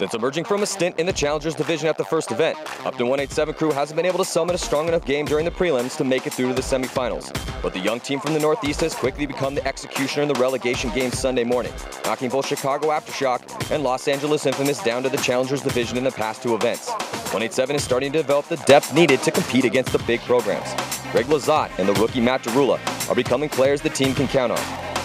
Since emerging from a stint in the Challengers Division at the first event, upTon 187 cRew hasn't been able to summon a strong enough game during the prelims to make it through to the semifinals. But the young team from the Northeast has quickly become the executioner in the relegation game Sunday morning, knocking both Chicago Aftershock and Los Angeles Infamous down to the Challengers Division in the past two events. 187 is starting to develop the depth needed to compete against the big programs. Greg Lazat and the rookie Matt Derula are becoming players the team can count on.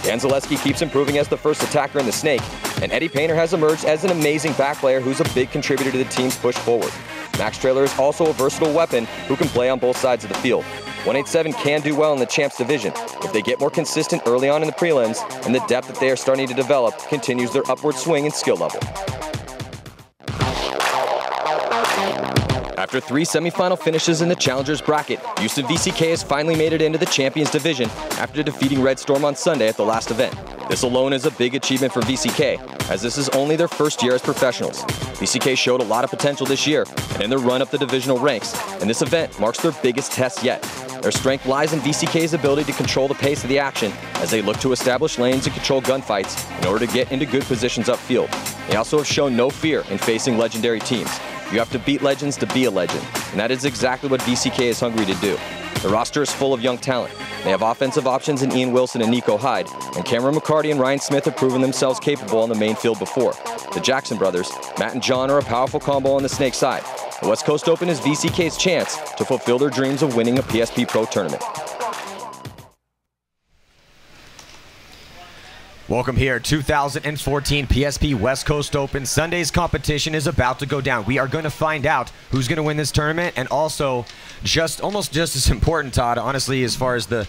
Dan Zaleski keeps improving as the first attacker in the Snake, and Eddie Painter has emerged as an amazing back player who's a big contributor to the team's push forward. Max Trailer is also a versatile weapon who can play on both sides of the field. 187 can do well in the Champs Division if they get more consistent early on in the prelims, and the depth that they are starting to develop continues their upward swing in skill level. After 3 semifinal finishes in the Challengers bracket, Houston VcK has finally made it into the Champions Division after defeating Red Storm on Sunday at the last event. This alone is a big achievement for VcK, as this is only their first year as professionals. VcK showed a lot of potential this year and in their run up the divisional ranks, and this event marks their biggest test yet. Their strength lies in VcK's ability to control the pace of the action as they look to establish lanes and control gunfights in order to get into good positions upfield. They also have shown no fear in facing legendary teams. You have to beat legends to be a legend, and that is exactly what VcK is hungry to do. The roster is full of young talent. They have offensive options in Ian Wilson and Nico Hyde, and Cameron McCarty and Ryan Smith have proven themselves capable on the main field before. The Jackson brothers, Matt and John, are a powerful combo on the Snake side. The West Coast Open is VcK's chance to fulfill their dreams of winning a PSP Pro tournament. Welcome here, 2014 PSP West Coast Open. Sunday's competition is about to go down. We are going to find out who's going to win this tournament, and also almost just as important, Todd, honestly, as far as the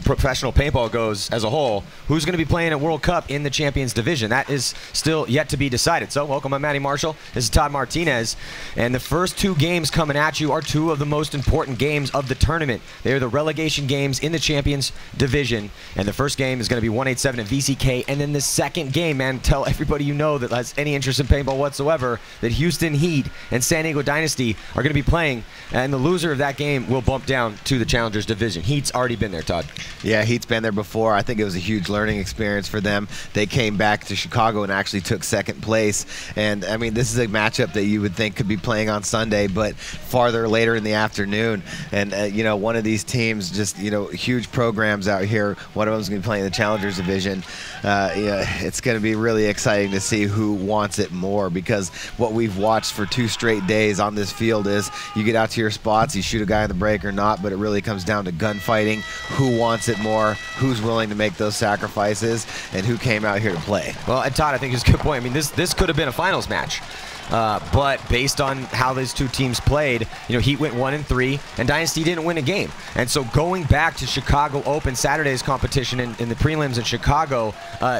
professional paintball goes as a whole, who's going to be playing at World Cup in the Champions Division. That is still yet to be decided. So welcome, I'm Matty Marshall. This is Todd Martinez, and the first 2 games coming at you are 2 of the most important games of the tournament. They are the relegation games in the Champions Division, and the first game is going to be 187 and VcK. And then the second game, man, tell everybody you know that has any interest in paintball whatsoever that Houston Heat and San Diego Dynasty are going to be playing, and the loser of that game will bump down to the Challengers Division. Heat's already been there, Todd. Yeah, Heat's been there before. I think it was a huge learning experience for them. They came back to Chicago and actually took second place. And, I mean, this is a matchup that you would think could be playing on Sunday, but farther later in the afternoon. And, one of these teams just, huge programs out here. One of them is going to be playing the Challengers Division. It's going to be really exciting to see who wants it more, because what we've watched for 2 straight days on this field is you get out to your spots, you shoot a guy in the break or not, but it really comes down to gunfighting, who wants it more, who's willing to make those sacrifices, and who came out here to play. Well, and Todd, I think it's a good point. I mean, this could have been a finals match. But based on how these 2 teams played, Heat went 1-3, and Dynasty didn't win a game. And so going back to Chicago Open, Saturday's competition in the prelims in Chicago,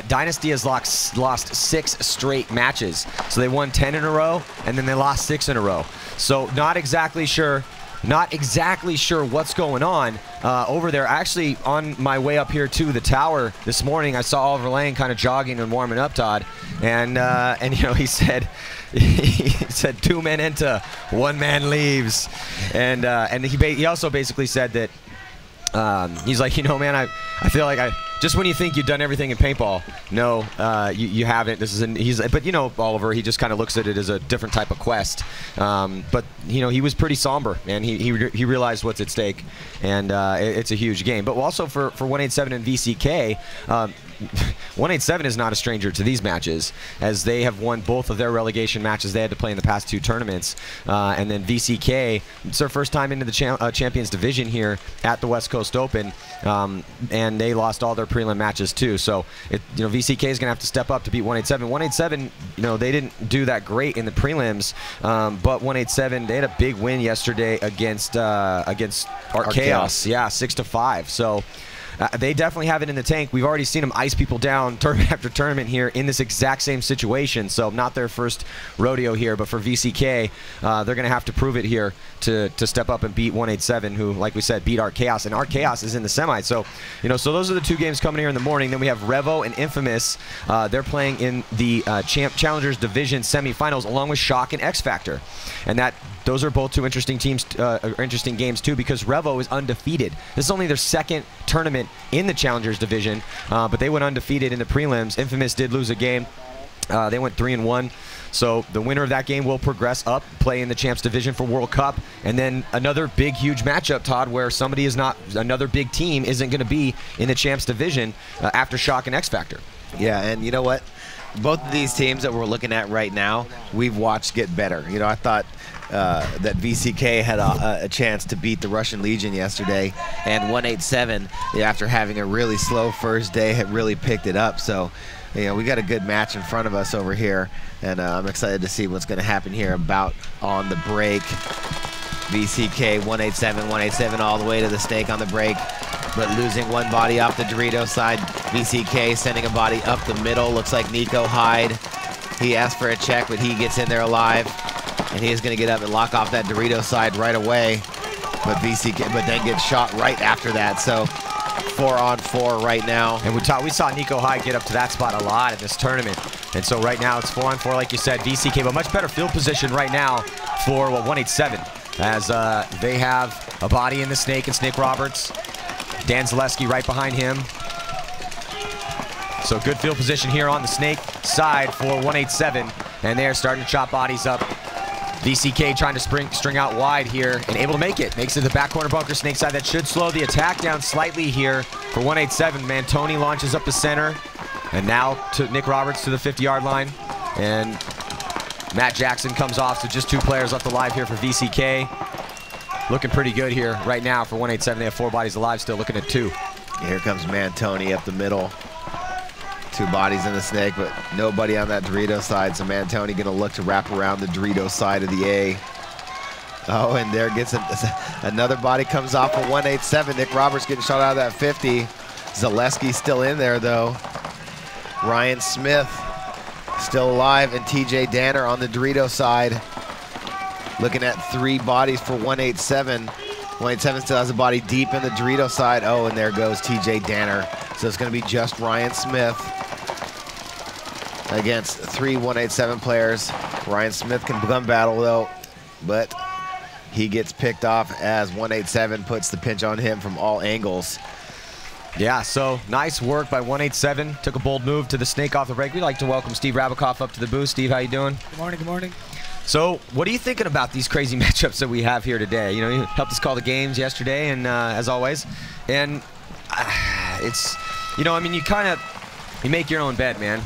Dynasty has lost 6 straight matches. So they won 10 in a row, and then they lost 6 in a row. So not exactly sure what's going on over there. Actually, on my way up here to the tower this morning, I saw Oliver Lane kind of jogging and warming up, Todd, and he said 2 men into, 1 man leaves, and he also basically said that he's like, man, I feel like just when you think you've done everything in paintball, no, you haven't. But Oliver, he just kind of looks at it as a different type of quest. But he was pretty somber, and he realized what's at stake, and it's a huge game. But also for 187 and VcK, 187 is not a stranger to these matches, as they have won both of their relegation matches they had to play in the past 2 tournaments. And then VcK, it's their first time into the Champions Division here at the West Coast Open, and they lost all their prelim matches too. So VcK is going to have to step up to beat 187. 187, they didn't do that great in the prelims, but 187, they had a big win yesterday against Chaos. Yeah, 6-5. So they definitely have it in the tank. We've already seen them ice people down tournament after tournament here in this exact same situation. So not their first rodeo here, but for VcK, they're going to have to prove it here to step up and beat 187, who, like we said, beat Chaos, and Chaos is in the semi. So so those are the 2 games coming here in the morning. Then we have Revo and Infamous. They're playing in the Challengers Division semifinals, along with Shock and X Factor, and those are both 2 interesting teams, interesting games too, because Revo is undefeated. This is only their 2nd tournament in the Challengers Division, but they went undefeated in the prelims. Infamous did lose a game, They went 3-1. So the winner of that game will progress up, play in the Champs Division for World Cup, and then another big, huge matchup, Todd, where another big team isn't going to be in the Champs Division after Shock and X Factor. Yeah, and you know what? Both of these teams that we're looking at right now, we've watched get better. You know, I thought that VcK had a chance to beat the Russian Legion yesterday, and 187, after having a really slow first day, had really picked it up. So, you know, we got a good match in front of us over here, and I'm excited to see what's going to happen here about on the break. VcK 187 all the way to the snake on the break, but losing one body off the Dorito side. VcK sending a body up the middle. Looks like Nico Hyde. He asked for a check, but he gets in there alive, and he is going to get up and lock off that Dorito side right away. But then gets shot right after that. So 4-on-4 right now. And we saw Nico Hyde get up to that spot a lot in this tournament. And so right now it's 4-on-4, like you said. VcK, but much better field position right now for 187, as they have a body in the snake and Snake Roberts. Dan Zaleski right behind him. So good field position here on the snake side for 187, and they're starting to chop bodies up. VcK trying to string out wide here and able to make it. Makes it to the back corner bunker, snake side. That should slow the attack down slightly here for 187. Mantoni launches up the center, and now to Nick Roberts to the 50-yard line. And Matt Jackson comes off, so just 2 players left alive here for VcK. Looking pretty good here right now for 187. They have 4 bodies alive still, looking at 2. Here comes Mantoni up the middle. 2 bodies in the snake, but nobody on that Dorito side, so Mantoni going to look to wrap around the Dorito side of the A. Oh, and there gets another body comes off for 187. Nick Roberts getting shot out of that 50. Zaleski still in there, though. Ryan Smith still alive, and TJ Danner on the Dorito side. Looking at 3 bodies for 187. 187 still has a body deep in the Dorito side. Oh, and there goes TJ Danner. So it's going to be just Ryan Smith against 3 187 players. Ryan Smith can gun battle, though, but he gets picked off as 187 puts the pinch on him from all angles. Yeah, so nice work by 187. Took a bold move to the snake off the break. We'd like to welcome Steve Rabikoff up to the booth. Steve, how you doing? Good morning, good morning. So what are you thinking about these crazy matchups that we have here today? You know, you helped us call the games yesterday, and as always. And it's, you know, I mean, you make your own bed, man.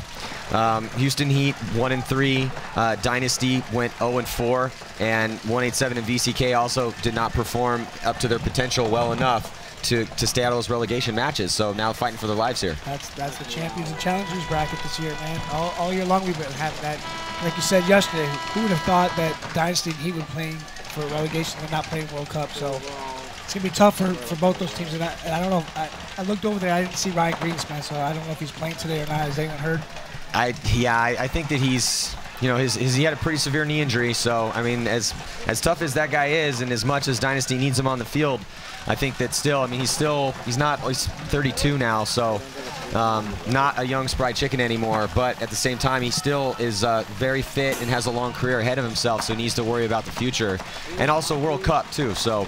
Houston Heat 1-3, Dynasty went 0-4, and 187 and VcK also did not perform up to their potential well enough to stay out of those relegation matches. So now fighting for their lives here. That's the Champions and Challengers bracket this year, man. All year long we've been having that. Like you said yesterday, who would have thought that Dynasty and Heat would be playing for relegation and not playing World Cup? So it's going to be tough for both those teams. And I don't know. I looked over there. I didn't see Ryan Greenspan, so I don't know if he's playing today or not. Has anyone heard? I think that he's, you know, he had a pretty severe knee injury. So, I mean, as tough as that guy is, and as much as Dynasty needs him on the field, I think that still, I mean, he's 32 now, so not a young spry chicken anymore. But at the same time, he still is very fit and has a long career ahead of himself, so he needs to worry about the future. And also World Cup, too. So,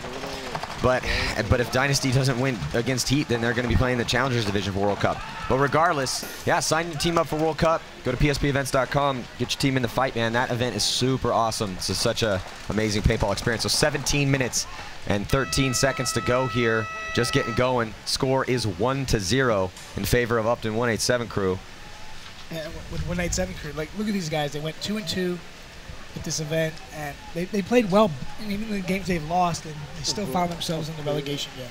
but if Dynasty doesn't win against Heat, then they're going to be playing the Challengers Division for World Cup. But regardless, yeah, sign your team up for World Cup. Go to pspevents.com. Get your team in the fight, man. That event is super awesome. It's such an amazing paintball experience. So 17 minutes and 13 seconds to go here. Just getting going. Score is 1-0 in favor of upTon 187 crew. Yeah, with 187 crew, like, look at these guys. They went 2-2 at this event, and they played well. I mean, even the games they've lost, and they still found themselves in the relegation game.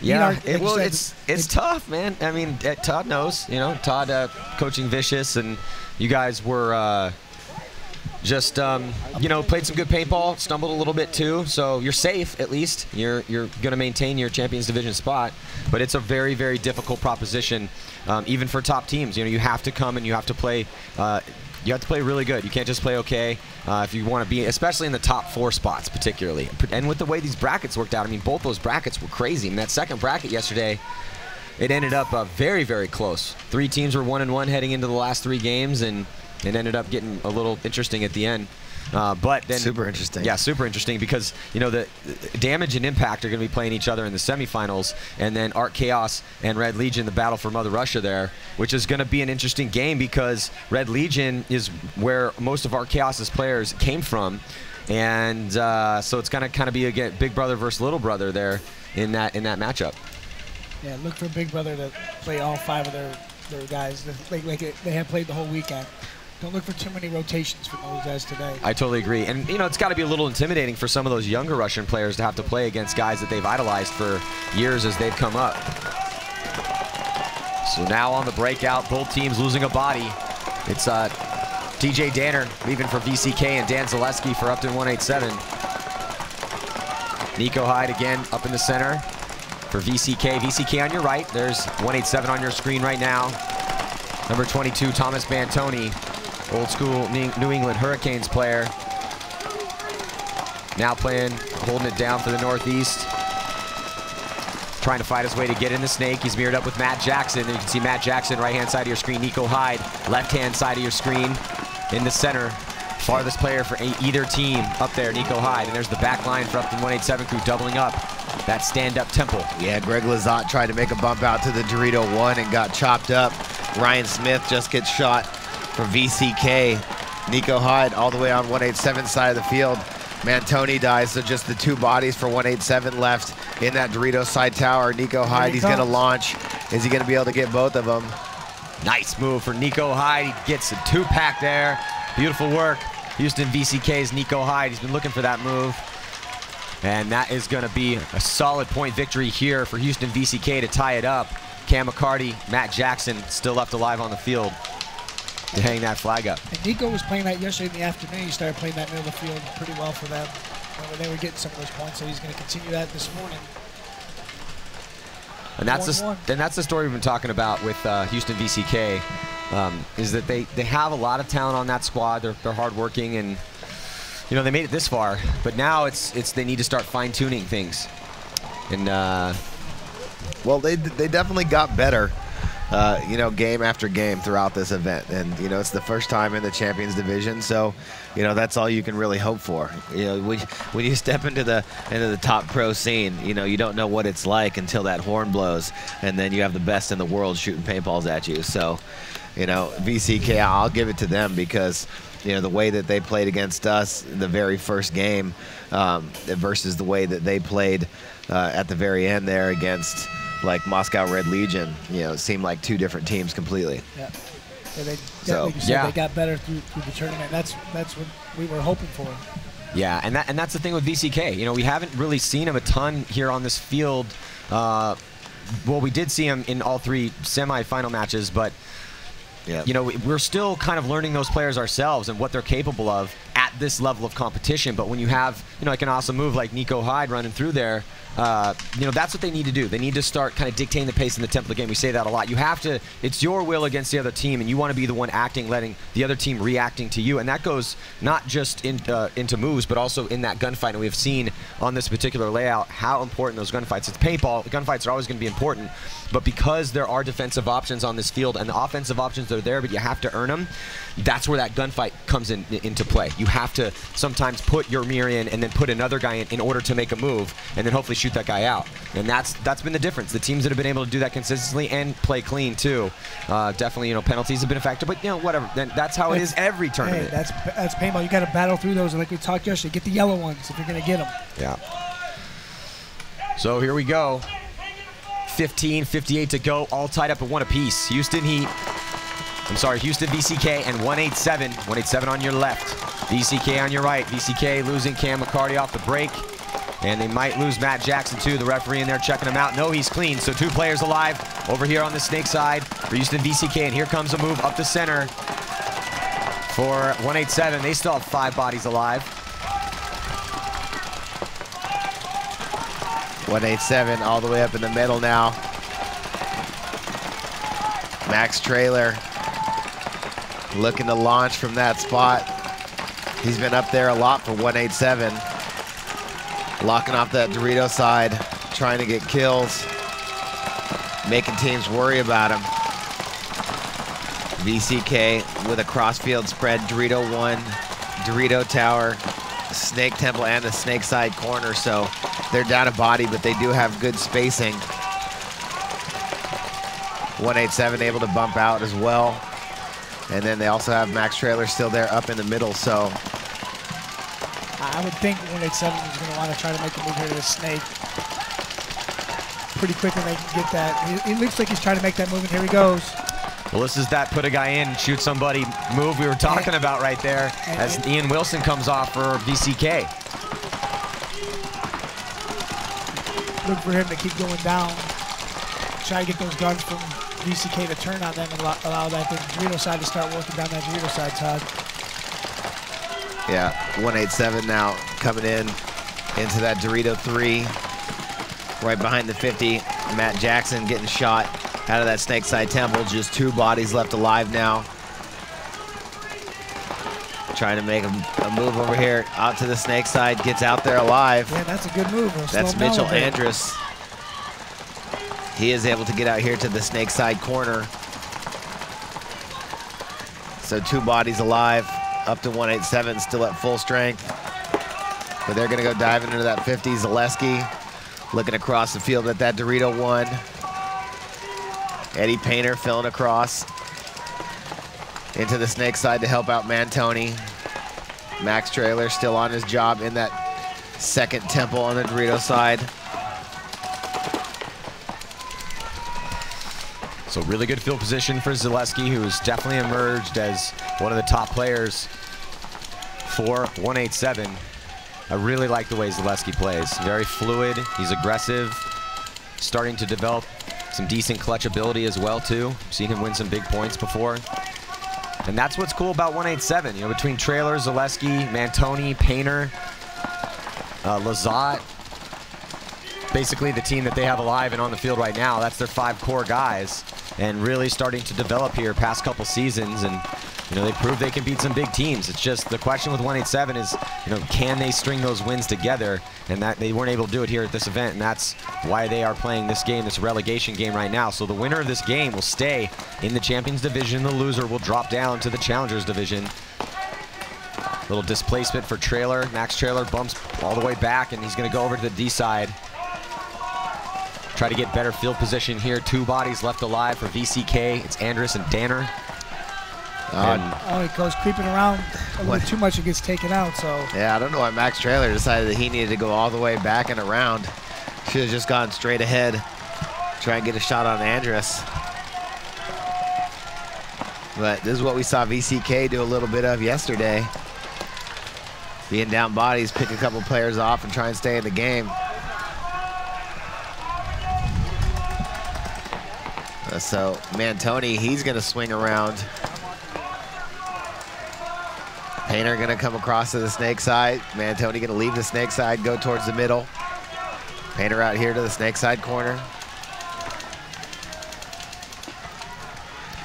Yeah, it's tough, man. I mean, Todd knows. You know, Todd coaching Vicious, and you guys were just you know, played some good paintball, stumbled a little bit too. So you're safe, at least. You're going to maintain your Champions Division spot, but it's a very, very difficult proposition, even for top teams. You know, you have to come and you have to play. You have to play really good. You can't just play okay if you want to be, especially in the top 4 spots, particularly. And with the way these brackets worked out, I mean, both those brackets were crazy. And that second bracket yesterday, it ended up very, very close. 3 teams were 1-1 heading into the last 3 games, and it ended up getting a little interesting at the end. But then super interesting. Yeah, super interesting because the Damage and Impact are going to be playing each other in the semifinals, and then Arc Chaos and Red Legion, the battle for Mother Russia there, which is going to be an interesting game because Red Legion is where most of Arc Chaos's players came from, and so it's going to kind of be a big brother versus little brother there in that matchup. Yeah, look for Big Brother to play all 5 of their guys like they have played the whole weekend. Don't look for too many rotations from those guys today. I totally agree. And, it's got to be a little intimidating for some of those younger Russian players to have to play against guys that they've idolized for years as they've come up. So now on the breakout, both teams losing a body. It's DJ Danner leaving for VcK and Dan Zaleski for upTon 187. Nico Hyde again up in the center for VcK. VcK on your right. There's 187 on your screen right now. Number 22, Thomas Bantoni. Old school New England Hurricanes player. Now holding it down for the Northeast. Trying to fight his way to get in the snake. He's mirrored up with Matt Jackson. And you can see Matt Jackson, right-hand side of your screen. Nico Hyde, left-hand side of your screen. In the center, farthest player for either team up there, Nico Hyde. And there's the back line for upTon 187 crew doubling up. That stand-up temple. Yeah, Greg Lazat tried to make a bump out to the Dorito 1 and got chopped up. Ryan Smith just gets shot for VcK. Nico Hyde all the way on 187 side of the field. Mantoni dies, so just the 2 bodies for 187 left in that Dorito side tower. Nico Hyde, he's going to launch. Is he going to be able to get both of them? Nice move for Nico Hyde. He gets a 2-pack there. Beautiful work. Houston VcK's Nico Hyde. He's been looking for that move. And that is going to be a solid point victory here for Houston VcK to tie it up. Cam McCarty, Matt Jackson still left alive on the field to hang that flag up. And Nico was playing that yesterday in the afternoon. He started playing that middle of the field pretty well for them when they were getting some of those points, so he's going to continue that this morning. And that's the story we've been talking about with Houston VcK, is that they have a lot of talent on that squad. They're hardworking, and they made it this far. But now it's they need to start fine-tuning things. And well, they definitely got better. Game after game throughout this event, and it's the first time in the Champions Division, so that's all you can really hope for. When you step into the top pro scene, you don't know what it's like until that horn blows, and then you have the best in the world shooting paintballs at you. So, VcK, I'll give it to them because the way that they played against us the very first game versus the way that they played at the very end there against like Moscow Red Legion, it seemed like 2 different teams completely. Yeah, like you said, they got better through the tournament. That's what we were hoping for. Yeah, and that's the thing with VcK. We haven't really seen him a ton here on this field. Well, we did see him in all 3 semifinal matches, but yeah, we're still kind of learning those players ourselves and what they're capable of at this level of competition. But when you have, like an awesome move like Nico Hyde running through there, that's what they need to do. They need to start kind of dictating the pace in the tempo of the game. We say that a lot. You have to, it's your will against the other team, and you want to be the one acting, letting the other team reacting to you. And that goes not just into moves, but also in that gunfight. And we have seen on this particular layout how important those gunfights. It's paintball. Gunfights are always going to be important. But because there are defensive options on this field and the offensive options are there, but you have to earn them, that's where that gunfight comes into play. You have to sometimes put your mirror in and then put another guy in order to make a move and then hopefully shoot that guy out. And that's been the difference. The teams that have been able to do that consistently and play clean too. Definitely, penalties have been a factor, but whatever. That's how it is every tournament. Hey, that's paintball. You got to battle through those, and like we talked yesterday, get the yellow ones if you're going to get them. Yeah. So here we go. 15:58 to go, all tied up at 1 apiece. Houston VcK and 187. 187 on your left. VcK on your right. VcK losing Cam McCarty off the break. And they might lose Matt Jackson too. The referee in there checking him out. No, he's clean. So 2 players alive over here on the snake side for Houston VcK. And here comes a move up the center for 187. They still have 5 bodies alive. 187 all the way up in the middle now. Max Trailer looking to launch from that spot. He's been up there a lot for 187. Locking off that Dorito side, trying to get kills, making teams worry about him. VcK with a crossfield spread, Dorito 1, Dorito Tower, Snake Temple, and the Snake Side corner, so they're down a body, but they do have good spacing. 187 able to bump out as well. And then they also have Max Trailer still there up in the middle, so. I would think 187 is going to want to try to make a move here to the Snake. Pretty quickly they can get that. It looks like he's trying to make that move, and here he goes. Well, this is that put a guy in, shoot somebody move we were talking about right there as Ian Wilson comes off for VcK. Look for him to keep going down. Try to get those guns from VcK to turn on them and allow that Dorito side to start working down that Dorito side, Todd. Yeah, 187 now coming in into that Dorito 3. Right behind the 50, Matt Jackson getting shot out of that Snake Side Temple. Just 2 bodies left alive now. Trying to make a move over here out to the Snake Side, gets out there alive. Yeah, that's a good move. That's Mitchell Andrus. He is able to get out here to the Snake Side corner. So 2 bodies alive, up to 187, still at full strength. But they're gonna go diving into that 50. Zaleski looking across the field at that Dorito 1. Eddie Painter filling across into the Snake Side to help out Mantoni. Max Trailer still on his job in that second temple on the Dorito side. So really good field position for Zaleski, who's definitely emerged as one of the top players for 187. I really like the way Zaleski plays. Very fluid, he's aggressive, starting to develop some decent clutch ability as well too. Seen him win some big points before. And that's what's cool about 187, you know, between Trailer, Zaleski, Mantoni, Painter, Lazat, basically the team that they have alive and on the field right now. That's their 5 core guys, and really starting to develop here past couple seasons, and you know, they prove they can beat some big teams. It's just the question with 187 is, you know, can they string those wins together? And that they weren't able to do it here at this event, and that's why they are playing this game, this relegation game right now. So the winner of this game will stay in the Champions Division. The loser will drop down to the Challengers Division. Little displacement for Trailer. Max Trailer bumps all the way back, and he's going to go over to the D side. Try to get better field position here. 2 bodies left alive for VcK. It's Andrus and Danner. Oh, it goes creeping around a little too much, it gets taken out, so. Yeah, I don't know why Max Trailer decided that he needed to go all the way back and around. Should have just gone straight ahead, try and get a shot on Andrus. But this is what we saw VcK do a little bit of yesterday. Being down bodies, pick a couple players off and try and stay in the game. So Mantoni, he's gonna swing around. Painter gonna come across to the Snake Side. Mantoni gonna leave the Snake Side, go towards the middle. Painter out here to the Snake Side corner.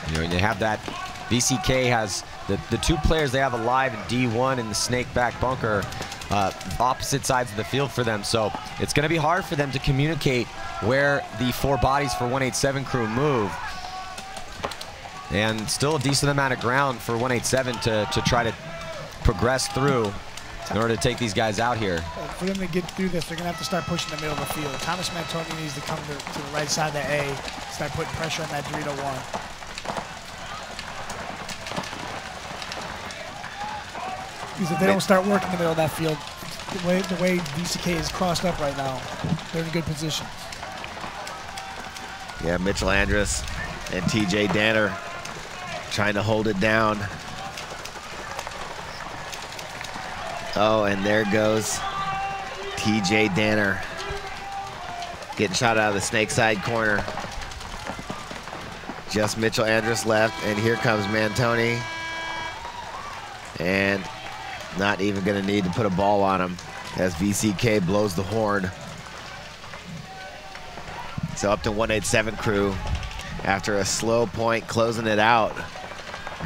You know, and you have that, VcK has the 2 players they have alive in D1 and the Snake back bunker, opposite sides of the field for them. So it's gonna be hard for them to communicate where the 4 bodies for 187 crew move. And still a decent amount of ground for 187 to try to progress through in order to take these guys out here. For them to get through this, they're going to have to start pushing the middle of the field. Thomas Mantoni needs to come to the right side of the A, start putting pressure on that Dorito 1. Because if they don't start working the middle of that field, the way VcK is crossed up right now, they're in good position. Yeah, Mitchell Andrus and TJ Danner trying to hold it down. Oh, and there goes TJ Danner getting shot out of the Snake Side corner. Just Mitchell Andrus left, and here comes Mantoni. And not even gonna need to put a ball on him as VcK blows the horn. So up to 187 crew after a slow point, closing it out.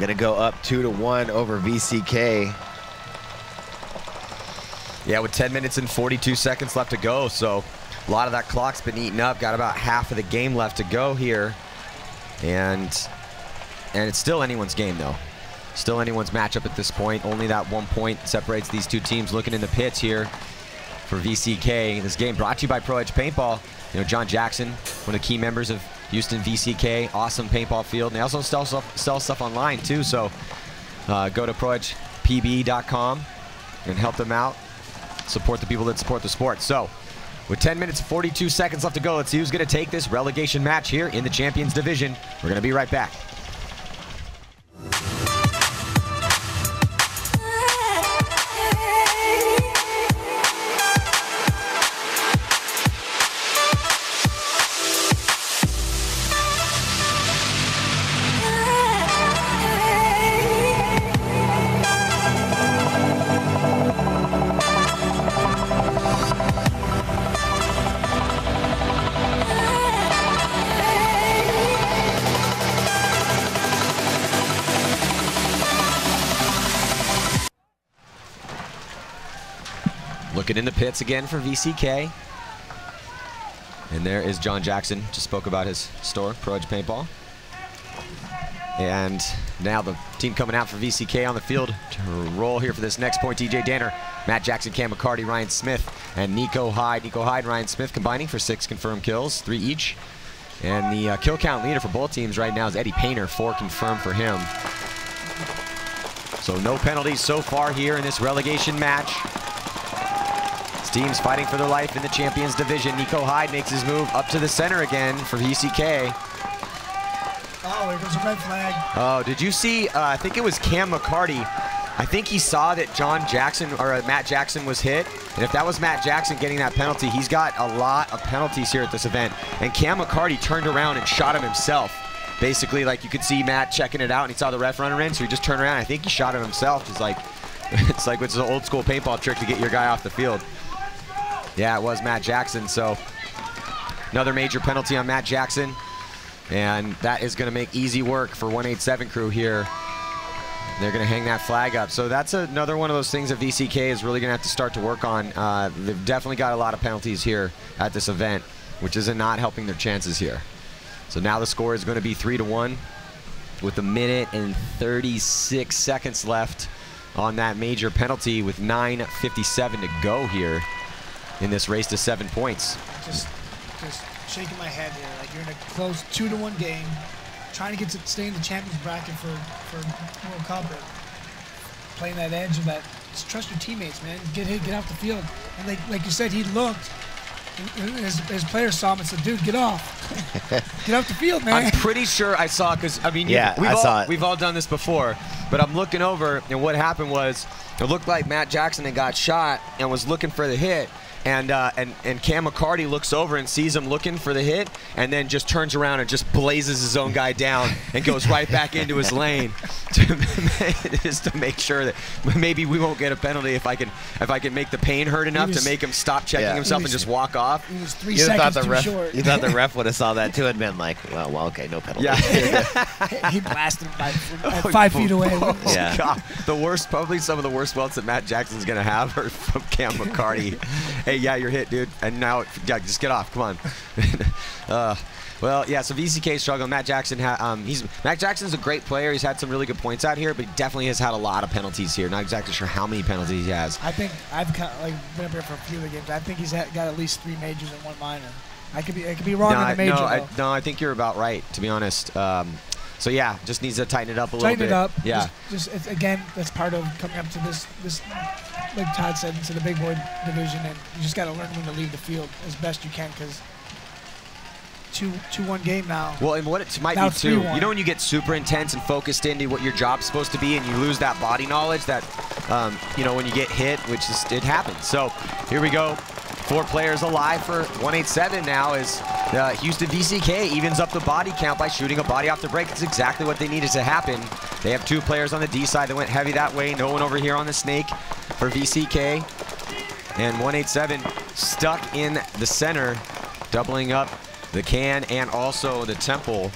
Gonna go up 2-1 over VcK. Yeah, with 10 minutes and 42 seconds left to go, so a lot of that clock's been eaten up. Got about half of the game left to go here, and it's still anyone's game though. still anyone's matchup at this point. Only that 1 point separates these two teams. Looking in the pits here for VcK. This game brought to you by Pro Edge Paintball. You know, John Jackson, one of the key members of Houston VcK. Awesome paintball field. And they also sell stuff online too. So go to proedgepb.com and help them out. Support the people that support the sport. So with 10 minutes and 42 seconds left to go, let's see who's going to take this relegation match here in the Champions Division. We're going to be right back. Looking in the pits again for VcK. And there is John Jackson. Just spoke about his store, Pro Edge Paintball. And now the team coming out for VcK on the field to roll here for this next point. DJ Danner, Matt Jackson, Cam McCarty, Ryan Smith, and Nico Hyde. Nico Hyde and Ryan Smith combining for 6 confirmed kills, 3 each. And the kill count leader for both teams right now is Eddie Painter, 4 confirmed for him. So no penalties so far here in this relegation match. Teams fighting for their life in the Champions Division. Nico Hyde makes his move up to the center again for VcK. Oh, there goes a red flag. Oh, did you see, I think it was Cam McCarty. I think he saw that John Jackson, or Matt Jackson was hit. And if that was Matt Jackson getting that penalty, he's got a lot of penalties here at this event. And Cam McCarty turned around and shot him himself. Basically, like you could see Matt checking it out and he saw the ref runner in, so he just turned around. I think he shot him himself. It's like it's an old school paintball trick to get your guy off the field. Yeah, it was Matt Jackson, so another major penalty on Matt Jackson. And that is going to make easy work for 187 cRew here. They're going to hang that flag up. So that's another one of those things that VcK is really going to have to start to work on. They've definitely got a lot of penalties here at this event, which is not helping their chances here. So now the score is going to be 3-1 with 1 minute and 36 seconds left on that major penalty with 9:57 to go here in this race to 7 points. Just shaking my head here. Like, you're in a close 2-1 game, trying to stay in the champions bracket for World Cup, or playing that edge of that. Just trust your teammates, man. Get hit, get off the field. And like you said, he looked. His players saw him and said, "Dude, get off, get off the field, man." I'm pretty sure I saw, because I mean, yeah, we've all done this before. But I'm looking over, and what happened was, it looked like Matt Jackson had got shot and was looking for the hit. And Cam McCarty looks over and sees him looking for the hit, and then just turns around and just blazes his own guy down and goes right back into his lane just to make sure that maybe we won't get a penalty if I can make the pain hurt enough to make him stop checking himself and just walk off. He was 3 seconds too short. You thought the ref would have saw that too and been like, well, okay, no penalty. Yeah. He blasted him 5 feet away. Yeah. God. The worst, probably some of the worst welts that Matt Jackson's gonna have are from Cam McCarty. Hey, yeah, you're hit, dude. And now, yeah, just get off. Come on. Well, yeah, so VcK struggling. Matt Jackson, Matt Jackson's a great player. He's had some really good points out here, but he definitely has had a lot of penalties here. Not exactly sure how many penalties he has. I think I've been up here for a few of the games. I think he's got at least 3 majors and 1 minor. I could be wrong in the major. No, I think you're about right, to be honest. So yeah, just needs to tighten it up a little bit. Tighten it up. Yeah. Just again, that's part of coming up to this, like Todd said, into the big boy division, and you just got to learn when to leave the field as best you can, because 2-1 game now. Well, and what it might be too, you know, when you get super intense and focused into what your job's supposed to be, and you lose that body knowledge that, you know, when you get hit, which is, it happens. So here we go. 4 players alive for 187 now as Houston VcK evens up the body count by shooting a body off the break. It's exactly what they needed to happen. They have 2 players on the D side that went heavy that way. No one over here on the snake for VcK. And 187 stuck in the center, doubling up the can and also the temple.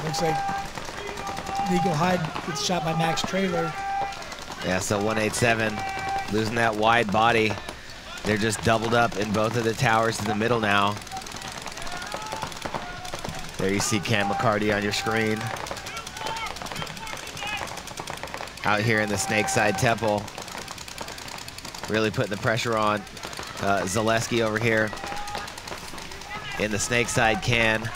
Looks like Nico Hyde gets shot by Max Trailer. Yeah, so 187 losing that wide body. They're just doubled up in both of the towers in the middle now. There you see Cam McCarty on your screen. Out here in the Snakeside Temple. Really putting the pressure on Zaleski over here in the Snakeside can.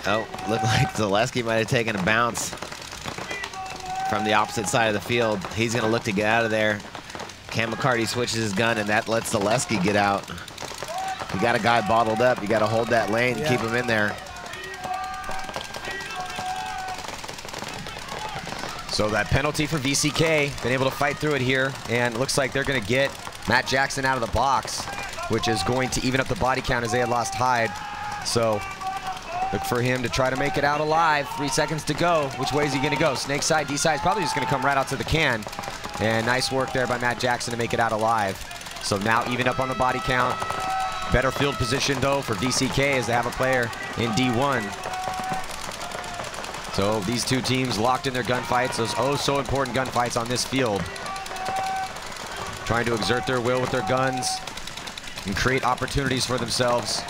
Oh, looked like Zaleski might have taken a bounce from the opposite side of the field. He's gonna look to get out of there. Cam McCarty switches his gun, and that lets Zaleski get out. You got a guy bottled up. You got to hold that lane and keep him in there. So that penalty for VcK, been able to fight through it here, and it looks like they're going to get Matt Jackson out of the box, which is going to even up the body count as they had lost Hyde. So look for him to try to make it out alive. 3 seconds to go. Which way is he going to go? Snake side, D side is probably just going to come right out to the can. And nice work there by Matt Jackson to make it out alive. So now even up on the body count. Better field position though for VcK as they have a player in D1. So these two teams locked in their gunfights, those oh so important gunfights on this field. Trying to exert their will with their guns and create opportunities for themselves.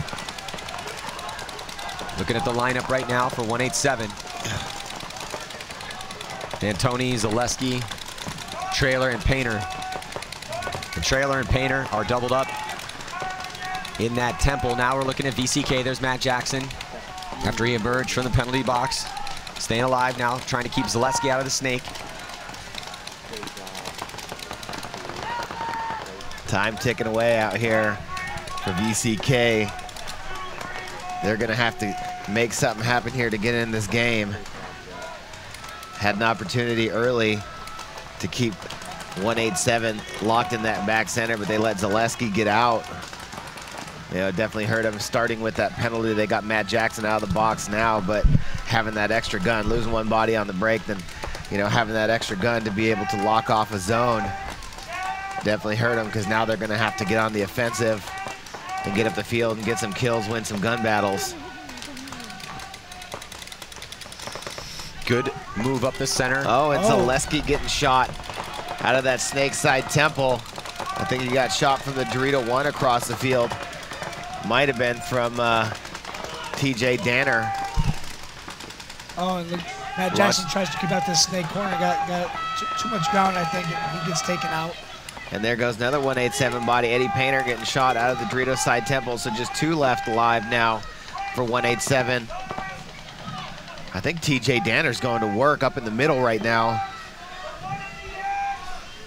Looking at the lineup right now for 187. Antoni, Zaleski, Trailer, and Painter. The Trailer and Painter are doubled up in that temple. Now we're looking at VcK. There's Matt Jackson after he emerged from the penalty box. Staying alive now, trying to keep Zaleski out of the snake. Time ticking away out here for VcK. They're gonna have to make something happen here to get in this game. Had an opportunity early to keep 187 locked in that back center, but they let Zaleski get out. You know, definitely hurt him starting with that penalty. They got Matt Jackson out of the box now, but having that extra gun, losing one body on the break, then, you know, having that extra gun to be able to lock off a zone definitely hurt him, because now they're going to have to get on the offensive and get up the field and get some kills, win some gun battles. Good move up the center. Oh, and Zaleski getting shot out of that Snakeside Temple. I think he got shot from the Dorito 1 across the field. Might have been from TJ Danner. Oh, and look, Matt Jackson tries to keep out this snake corner. Got too much ground, I think, and he gets taken out. And there goes another 187 body. Eddie Painter getting shot out of the Dorito side temple. So just 2 left alive now for 187. I think TJ Danner's going to work up in the middle right now.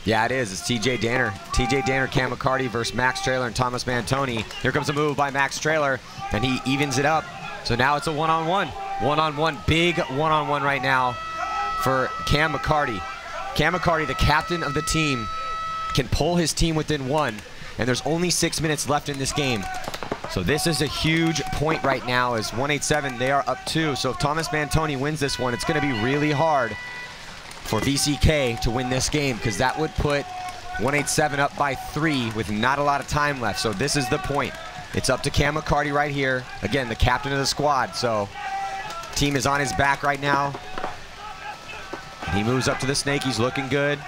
Yeah, it is. It's TJ Danner. TJ Danner, Cam McCarty versus Max Trailer and Thomas Mantoni. Here comes a move by Max Trailer, and he evens it up. So now it's a one-on-one. One-on-one, big one-on-one right now for Cam McCarty. Cam McCarty, the captain of the team, can pull his team within 1, and there's only 6 minutes left in this game. So this is a huge point right now as 187, they are up 2. So if Thomas Mantoni wins this one, it's going to be really hard for VcK to win this game, because that would put 187 up by 3 with not a lot of time left. So this is the point. It's up to Cam McCarty right here. Again, the captain of the squad. So team is on his back right now. He moves up to the snake. He's looking good.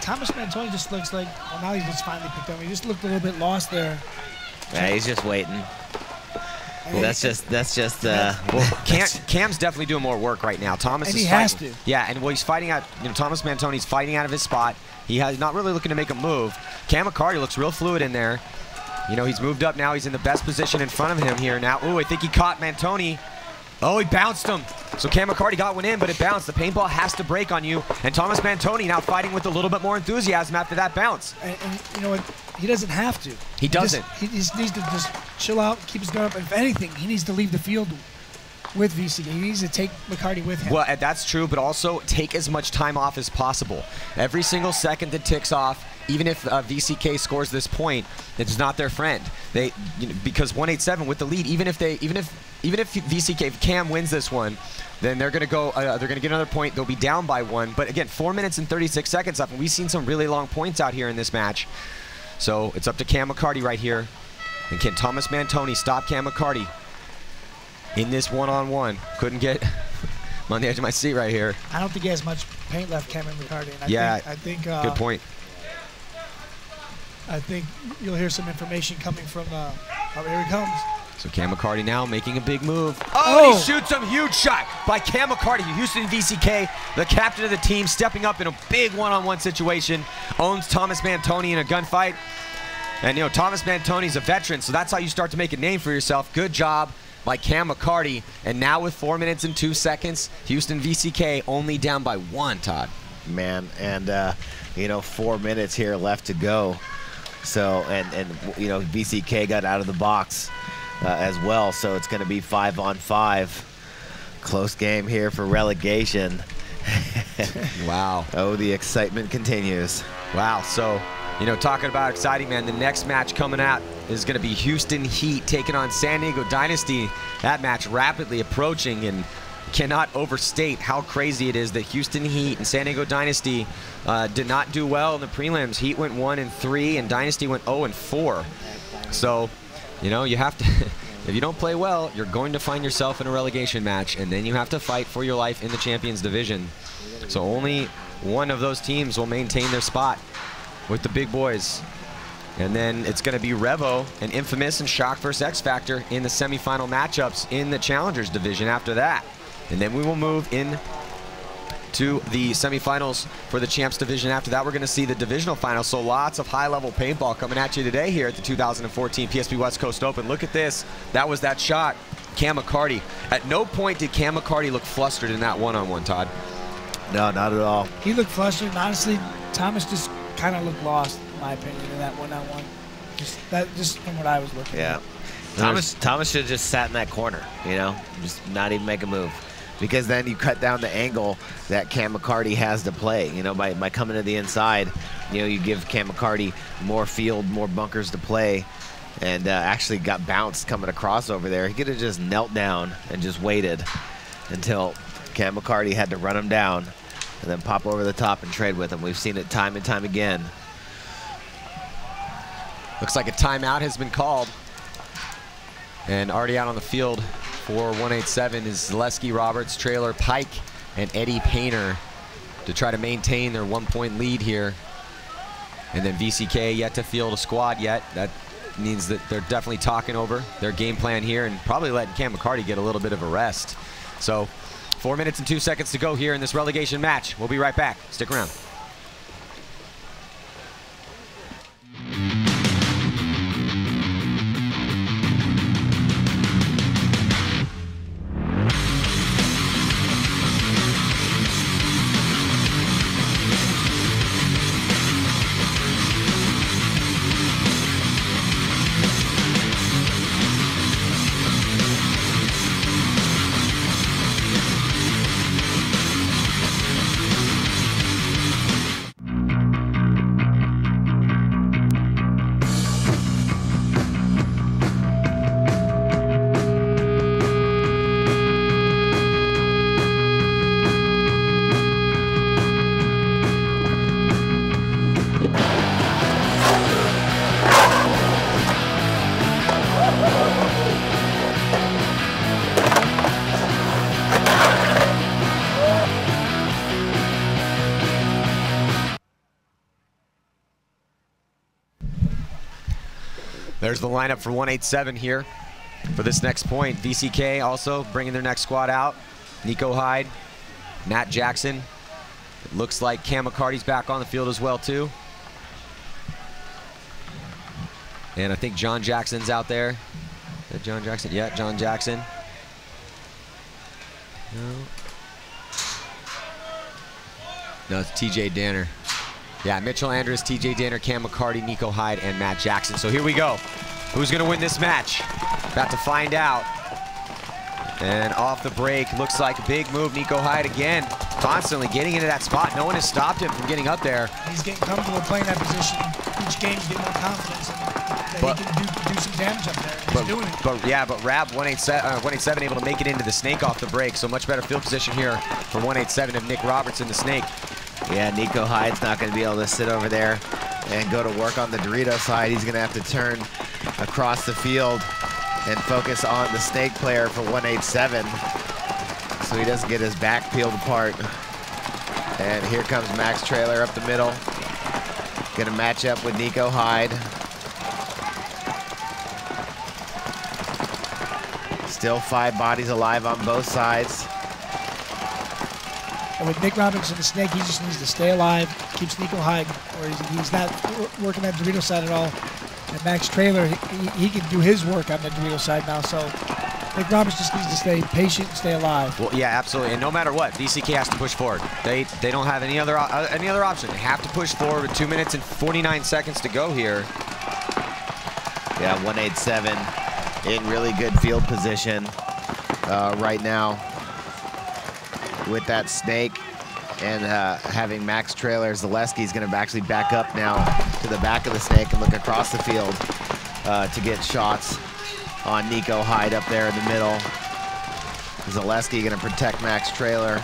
Thomas Mantoni just looks like, well, now he's just finally picked up. He just looked a little bit lost there. Yeah, he's just waiting. Well, that's just well, Cam's definitely doing more work right now. Thomas and is he fighting. has to. Yeah, and well, he's fighting out. You know, Thomas Mantoni's fighting out of his spot. He has not really looking to make a move. Cam McCarty looks real fluid in there. You know, he's moved up now. He's in the best position in front of him here now. Oh, I think he caught Mantoni. Oh, he bounced him. So Cam McCarty got one in, but it bounced. The paintball has to break on you. And Thomas Mantoni now fighting with a little bit more enthusiasm after that bounce. And you know what? He doesn't have to. He doesn't. He just needs to just chill out, keep his gun up. If anything, he needs to leave the field with VcK. He needs to take McCarty with him. Well, that's true, but also take as much time off as possible. Every single second that ticks off, even if VcK scores this point, it's not their friend. They, you know, because 187 with the lead, even if VcK, if Cam wins this one, then they're gonna go. They're gonna get another point. They'll be down by 1. But again, 4 minutes and 36 seconds left, and we've seen some really long points out here in this match. So it's up to Cam McCarty right here, and can Thomas Mantoni stop Cam McCarty in this one-on-one? Couldn't get. I'm on the edge of my seat right here. I don't think he has much paint left, Cameron McCarty. And I think good point. I think you'll hear some information coming from. Oh, here he comes. So Cam McCarty now making a big move. Oh, and he shoots a huge shot by Cam McCarty. Houston VcK, the captain of the team, stepping up in a big one-on-one situation. Owns Thomas Mantoni in a gunfight. And, you know, Thomas Mantoni's a veteran, so that's how you start to make a name for yourself. Good job by Cam McCarty. And now with 4 minutes and 2 seconds, Houston VcK only down by 1, Todd. Man, and, you know, 4 minutes here left to go. So, and you know, VcK got out of the box as well, so it's going to be 5-on-5. Close game here for relegation. Wow. Oh, the excitement continues. Wow, so, you know, talking about exciting, man, the next match coming out is going to be Houston Heat taking on San Diego Dynasty. That match rapidly approaching, and cannot overstate how crazy it is that Houston Heat and San Diego Dynasty did not do well in the prelims. Heat went 1-3 and Dynasty went 0-4. So, you know, you have to, if you don't play well, you're going to find yourself in a relegation match, and then you have to fight for your life in the Champions Division. So only one of those teams will maintain their spot with the big boys. And then it's going to be Revo and Infamous and Shock vs. X Factor in the semifinal matchups in the Challengers Division after that. And then we will move in to the semifinals for the Champs Division. After that, we're going to see the divisional finals. So lots of high-level paintball coming at you today here at the 2014 PSP West Coast Open. Look at this. That was that shot. Cam McCarty. At no point did Cam McCarty look flustered in that one-on-one, Todd. No, not at all. He looked flustered, and honestly, Thomas just kind of looked lost, in my opinion, in that one-on-one. Just from what I was looking at. Thomas should have just sat in that corner, you know, just not even make a move. Because then you cut down the angle that Cam McCarty has to play. You know, by coming to the inside, you know, you give Cam McCarty more field, more bunkers to play, and actually got bounced coming across over there. He could have just knelt down and just waited until Cam McCarty had to run him down and then pop over the top and trade with him. We've seen it time and time again. Looks like a timeout has been called. And already out on the field for 187 is Zaleski, Roberts, Trailer, Pike, and Eddie Painter to try to maintain their 1-point lead here. And then VcK yet to field a squad yet. That means that they're definitely talking over their game plan here and probably letting Cam McCarty get a little bit of a rest. So 4 minutes and 2 seconds to go here in this relegation match. We'll be right back. Stick around. There's the lineup for 187 here for this next point. VcK also bringing their next squad out. Nico Hyde, Matt Jackson. It looks like Cam McCarty's back on the field as well too. And I think John Jackson's out there. Is that John Jackson? Yeah, John Jackson. No, it's TJ Danner. Yeah, Mitchell Andrews, TJ Danner, Cam McCarty, Nico Hyde, and Matt Jackson. So here we go. Who's going to win this match? About to find out. And off the break, looks like a big move. Nico Hyde again, constantly getting into that spot. No one has stopped him from getting up there. He's getting comfortable playing that position. Each game, he's getting more confidence that he can do some damage up there. He's doing it. But Rab 187 able to make it into the snake off the break. So much better field position here for 187 of Nick Roberts in the snake. Yeah, Nico Hyde's not going to be able to sit over there and go to work on the Dorito side. He's going to have to turn across the field and focus on the snake player for 187 so he doesn't get his back peeled apart. And here comes Max Trailer up the middle. Going to match up with Nico Hyde. Still 5 bodies alive on both sides. And with Nick Robinson, the snake, he just needs to stay alive, keeps Nico Hyde, or he's not working that Dorito side at all. And Max Trailer, he can do his work on the Dorito side now. So Nick Roberts just needs to stay patient and stay alive. Well, yeah, absolutely. And no matter what, VcK has to push forward. They don't have any other option. They have to push forward with 2 minutes and 49 seconds to go here. Yeah, 187 in really good field position right now with that snake. And having Max Trailer, Zaleski's going to actually back up now to the back of the snake and look across the field to get shots on Nico Hyde up there in the middle. Zaleski going to protect Max Trailer.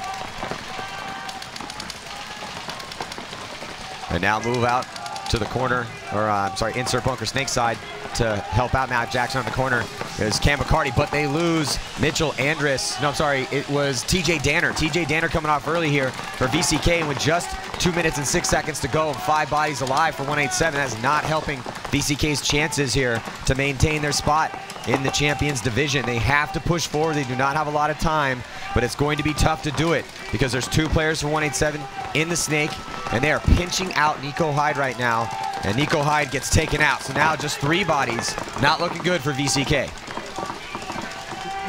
And now move out to the corner, or I'm sorry, insert bunker snake side to help out Matt Jackson on the corner. It was Cam McCarty, but they lose Mitchell Andrus. No, I'm sorry, it was TJ Danner. TJ Danner coming off early here for VcK, and with just 2 minutes and 6 seconds to go, 5 bodies alive for 187. That's not helping VcK's chances here to maintain their spot in the Champions Division. They have to push forward. They do not have a lot of time, but it's going to be tough to do it because there's 2 players for 187 in the snake, and they are pinching out Nico Hyde right now, and Nico Hyde gets taken out. So now just 3 bodies. Not looking good for VcK.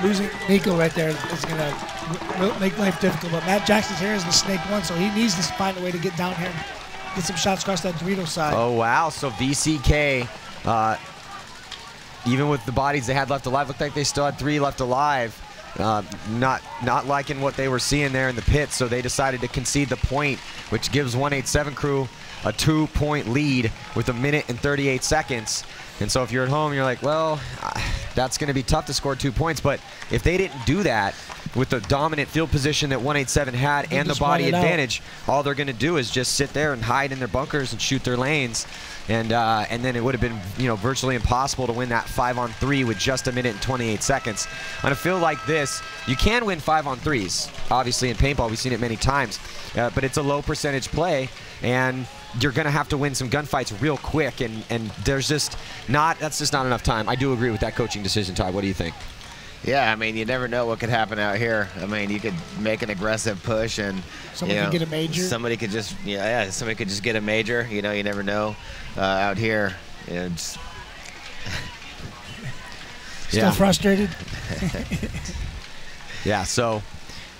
Losing Nico right there is going to make life difficult, but Matt Jackson's here is the snake one, so he needs to find a way to get down here and get some shots across that Dorito side. Oh, wow. So VcK, even with the bodies they had left alive, looked like they still had 3 left alive. Not liking what they were seeing there in the pit, so they decided to concede the point, which gives 187 crew a 2-point lead with 1 minute and 38 seconds. And so if you're at home, you're like, well, that's going to be tough to score 2 points. But if they didn't do that with the dominant field position that 187 had and the body advantage, all they're going to do is just sit there and hide in their bunkers and shoot their lanes. And then it would have been, you know, virtually impossible to win that 5-on-3 with just 1 minute and 28 seconds. On a field like this, you can win 5-on-3s. Obviously in paintball, we've seen it many times, but it's a low percentage play, and you're going to have to win some gunfights real quick, and that's just not enough time. I do agree with that coaching decision, Ty. What do you think? Yeah, I mean, you never know what could happen out here. I mean, you could make an aggressive push and somebody could get a major. Somebody could just, somebody could just get a major. You know, you never know out here. You know, just Still frustrated? Yeah, so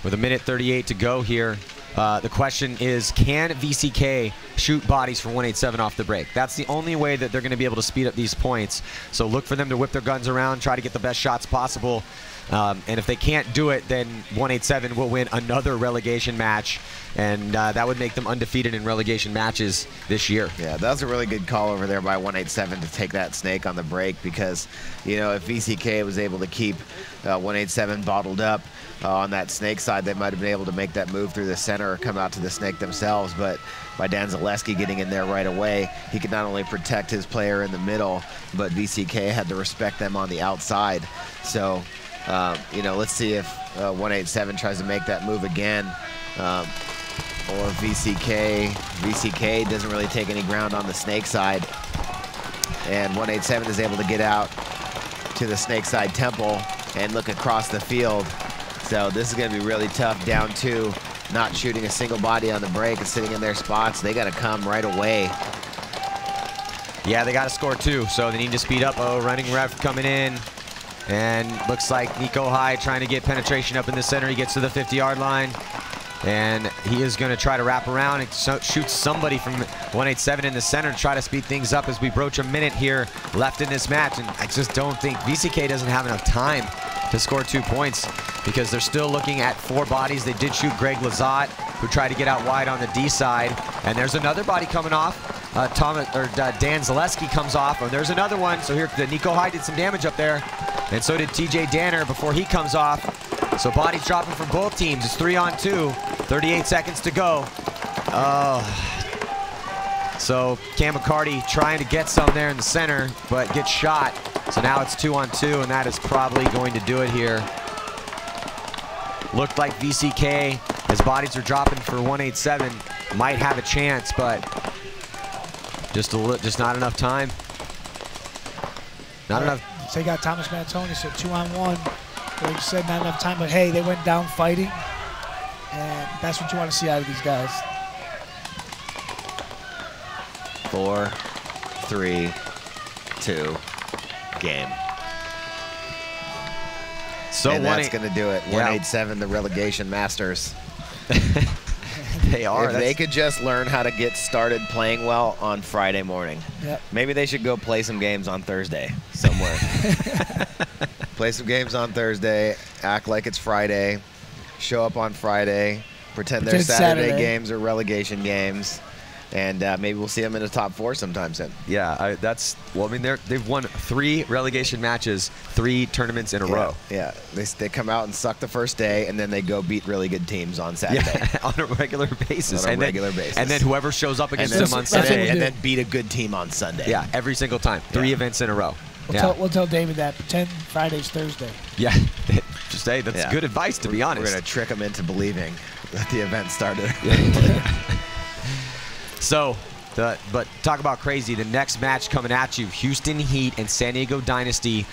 with 1 minute 38 to go here, the question is, can VcK shoot bodies for 187 off the break? That's the only way that they're going to be able to speed up these points. So look for them to whip their guns around, try to get the best shots possible. And if they can't do it, then 187 will win another relegation match, and that would make them undefeated in relegation matches this year. Yeah, that was a really good call over there by 187 to take that snake on the break, because, you know, if VcK was able to keep 187 bottled up on that snake side, they might have been able to make that move through the center or come out to the snake themselves. But by Dan Zaleski getting in there right away, he could not only protect his player in the middle, but VcK had to respect them on the outside. So, you know, let's see if 187 tries to make that move again, or VcK doesn't really take any ground on the snake side, and 187 is able to get out to the snake side temple and look across the field. So this is going to be really tough. Down 2, not shooting a single body on the break and sitting in their spots. They got to come right away. Yeah, they got to score 2, so they need to speed up. Oh, running ref coming in. And looks like Nico Hyde trying to get penetration up in the center. He gets to the 50-yard line, and he is going to try to wrap around and shoot somebody from 187 in the center to try to speed things up as we broach a minute here left in this match. And I just don't think VcK doesn't have enough time to score 2 points, because they're still looking at 4 bodies. They did shoot Greg Lazat, who tried to get out wide on the D side, and there's another body coming off. Dan Zaleski comes off, and there's another one. So here, Nico Hyde did some damage up there, and so did TJ Danner before he comes off. So bodies dropping from both teams. It's 3-on-2, 38 seconds to go. So Cam McCarty trying to get some there in the center, but gets shot. So now it's 2-on-2, and that is probably going to do it here. Looked like VcK, as bodies are dropping for 187, might have a chance, but just not enough time. Not enough. So you got Thomas Mantoni, so 2-on-1. Like you said, not enough time, but hey, they went down fighting, and that's what you want to see out of these guys. 4, 3, 2, game. So and that's going to do it. 187, the relegation masters. They are. If they could just learn how to get started playing well on Friday morning. Yep. Maybe they should go play some games on Thursday somewhere. Play some games on Thursday, act like it's Friday, show up on Friday, pretend they're Saturday games or relegation games, and maybe we'll see them in the top 4 sometime soon. Yeah, well, I mean, they've won 3 relegation matches, 3 tournaments in a row. Yeah, they come out and suck the first day, and then they go beat really good teams on Saturday. Yeah, on a regular basis. On a regular basis. And then whoever shows up against them on Sunday. And then beat a good team on Sunday. Yeah, every single time. 3 events in a row. We'll tell David that. Pretend Friday's Thursday. Yeah, just say that's good advice, to be honest. We're going to trick them into believing that the event started. So, but talk about crazy. The next match coming at you, Houston Heat and San Diego Dynasty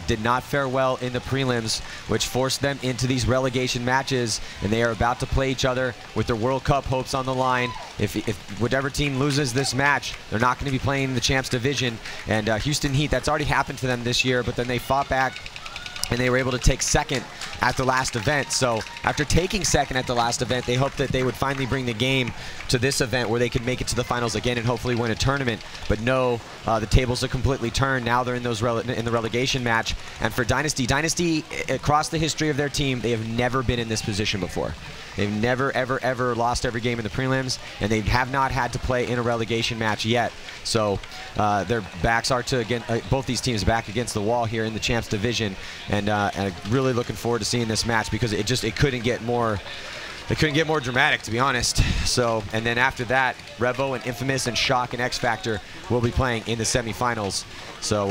did not fare well in the prelims, which forced them into these relegation matches, and they are about to play each other with their World Cup hopes on the line. If whatever team loses this match, they're not going to be playing the Champs Division. And Houston Heat, that's already happened to them this year, but then they fought back and they were able to take second at the last event. So after taking second at the last event, they hoped that they would finally bring the game to this event where they could make it to the finals again and hopefully win a tournament. But no, the tables are completely turned. Now they're in the relegation match. And for Dynasty, across the history of their team, they have never been in this position before. They've never, ever lost every game in the prelims, and they have not had to play in a relegation match yet. So their backs are both these teams back against the wall here in the Champs Division, and really looking forward to seeing this match because it couldn't get more dramatic, to be honest. So, and then after that, Revo and Infamous and Shock and X Factor will be playing in the semifinals. So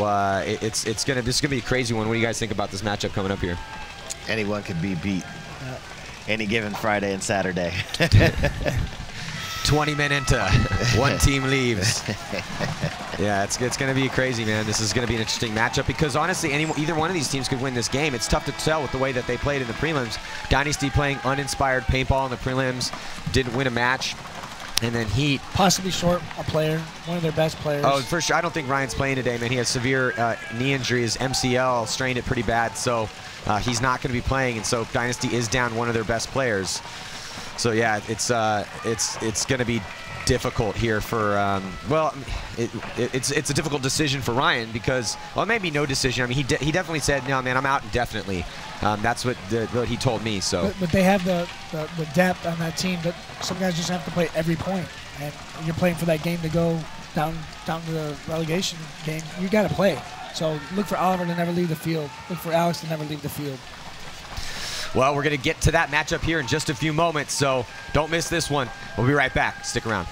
this is gonna be a crazy one. What do you guys think about this matchup coming up here? Anyone could be beat. Any given Friday and Saturday. 20 men into, one team leaves. Yeah, it's going to be crazy, man. This is going to be an interesting matchup because honestly, either one of these teams could win this game. It's tough to tell with the way that they played in the prelims. Dynasty playing uninspired paintball in the prelims, didn't win a match. And then Heat. Possibly short a player, one of their best players. Oh, for sure. I don't think Ryan's playing today, man. He has severe knee injuries. MCL strained it pretty bad, so he's not going to be playing. And so Dynasty is down one of their best players. So yeah, it's going to be difficult here for it's a difficult decision for Ryan because, well, maybe no decision. I mean, he definitely said, no, man, I'm out indefinitely. That's what he told me. So, but they have the depth on that team. But some guys just have to play every point, and when you're playing for that game to go down to the relegation game, you got to play. So look for Oliver to never leave the field. Look for Alex to never leave the field. Well, we're going to get to that matchup here in just a few moments, so don't miss this one. We'll be right back. Stick around.